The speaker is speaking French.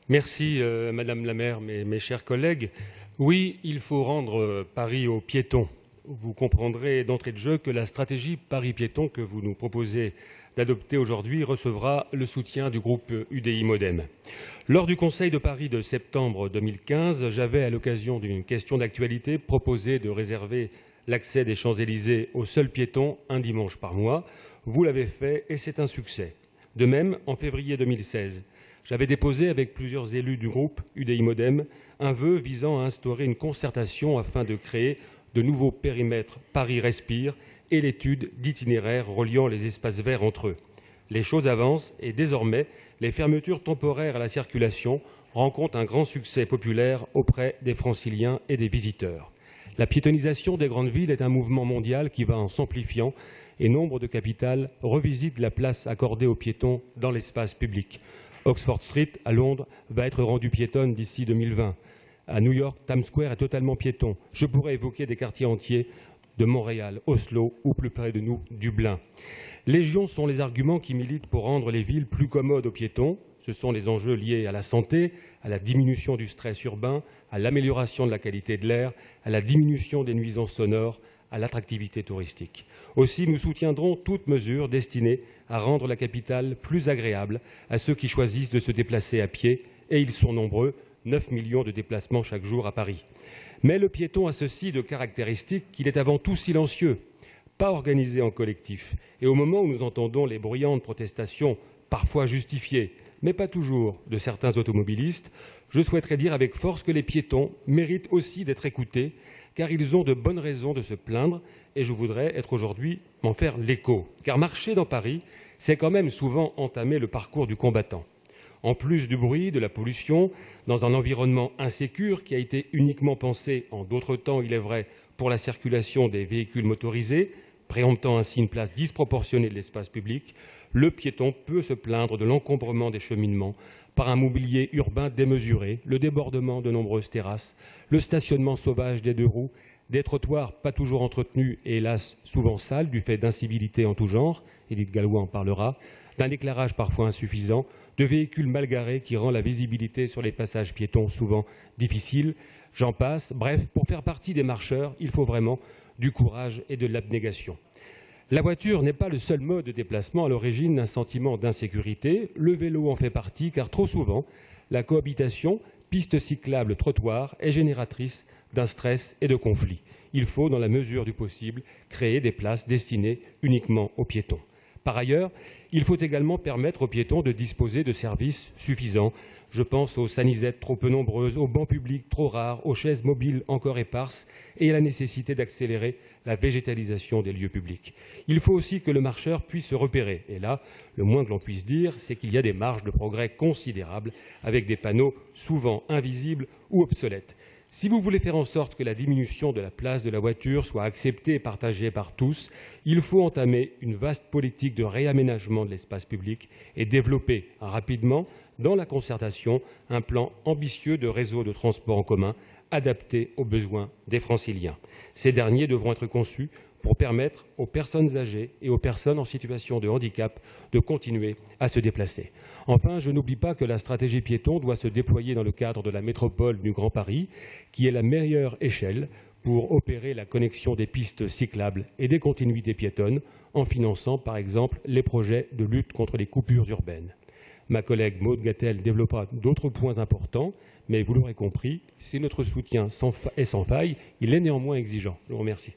Merci, Madame la maire, mes chers collègues. Oui, il faut rendre Paris aux piétons. Vous comprendrez d'entrée de jeu que la stratégie Paris-Piéton que vous nous proposez d'adopter aujourd'hui recevra le soutien du groupe UDI Modem. Lors du Conseil de Paris de septembre 2015, j'avais, à l'occasion d'une question d'actualité, proposé de réserver l'accès des Champs-Élysées aux seuls piétons un dimanche par mois. Vous l'avez fait et c'est un succès. De même, en février 2016, j'avais déposé avec plusieurs élus du groupe UDI Modem un vœu visant à instaurer une concertation afin de créer de nouveaux périmètres Paris Respire et l'étude d'itinéraires reliant les espaces verts entre eux. Les choses avancent et désormais, les fermetures temporaires à la circulation rencontrent un grand succès populaire auprès des franciliens et des visiteurs. La piétonisation des grandes villes est un mouvement mondial qui va en s'amplifiant et nombre de capitales revisitent la place accordée aux piétons dans l'espace public. Oxford Street, à Londres, va être rendue piétonne d'ici 2020. À New York, Times Square est totalement piéton. Je pourrais évoquer des quartiers entiers de Montréal, Oslo ou plus près de nous, Dublin. Légion sont les arguments qui militent pour rendre les villes plus commodes aux piétons. Ce sont les enjeux liés à la santé, à la diminution du stress urbain, à l'amélioration de la qualité de l'air, à la diminution des nuisances sonores, à l'attractivité touristique. Aussi, nous soutiendrons toute mesure destinée à rendre la capitale plus agréable à ceux qui choisissent de se déplacer à pied, et ils sont nombreux, 9 millions de déplacements chaque jour à Paris. Mais le piéton a ceci de caractéristique qu'il est avant tout silencieux, pas organisé en collectif. Et au moment où nous entendons les bruyantes protestations, parfois justifiées, mais pas toujours, de certains automobilistes, je souhaiterais dire avec force que les piétons méritent aussi d'être écoutés, car ils ont de bonnes raisons de se plaindre, et je voudrais être aujourd'hui m'en faire l'écho. Car marcher dans Paris, c'est quand même souvent entamer le parcours du combattant. En plus du bruit, de la pollution, dans un environnement insécure qui a été uniquement pensé, en d'autres temps il est vrai, pour la circulation des véhicules motorisés, préemptant ainsi une place disproportionnée de l'espace public, le piéton peut se plaindre de l'encombrement des cheminements par un mobilier urbain démesuré, le débordement de nombreuses terrasses, le stationnement sauvage des deux roues, des trottoirs pas toujours entretenus et hélas souvent sales du fait d'incivilités en tout genre, Édith Gallois en parlera, d'un éclairage parfois insuffisant, de véhicules mal garés qui rend la visibilité sur les passages piétons souvent difficile, j'en passe. Bref, pour faire partie des marcheurs, il faut vraiment du courage et de l'abnégation. La voiture n'est pas le seul mode de déplacement à l'origine d'un sentiment d'insécurité. Le vélo en fait partie, car trop souvent, la cohabitation piste cyclable trottoir est génératrice d'un stress et de conflits. Il faut, dans la mesure du possible, créer des places destinées uniquement aux piétons. Par ailleurs, il faut également permettre aux piétons de disposer de services suffisants. Je pense aux sanisettes trop peu nombreuses, aux bancs publics trop rares, aux chaises mobiles encore éparses et à la nécessité d'accélérer la végétalisation des lieux publics. Il faut aussi que le marcheur puisse se repérer. Et là, le moins que l'on puisse dire, c'est qu'il y a des marges de progrès considérables avec des panneaux souvent invisibles ou obsolètes. Si vous voulez faire en sorte que la diminution de la place de la voiture soit acceptée et partagée par tous, il faut entamer une vaste politique de réaménagement de l'espace public et développer rapidement, dans la concertation, un plan ambitieux de réseau de transport en commun adapté aux besoins des Franciliens. Ces derniers devront être conçus pour permettre aux personnes âgées et aux personnes en situation de handicap de continuer à se déplacer. Enfin, je n'oublie pas que la stratégie piéton doit se déployer dans le cadre de la métropole du Grand Paris, qui est la meilleure échelle pour opérer la connexion des pistes cyclables et des continuités piétonnes, en finançant par exemple les projets de lutte contre les coupures urbaines. Ma collègue Maude Gattel développera d'autres points importants, mais vous l'aurez compris, si notre soutien est sans faille, il est néanmoins exigeant. Je vous remercie.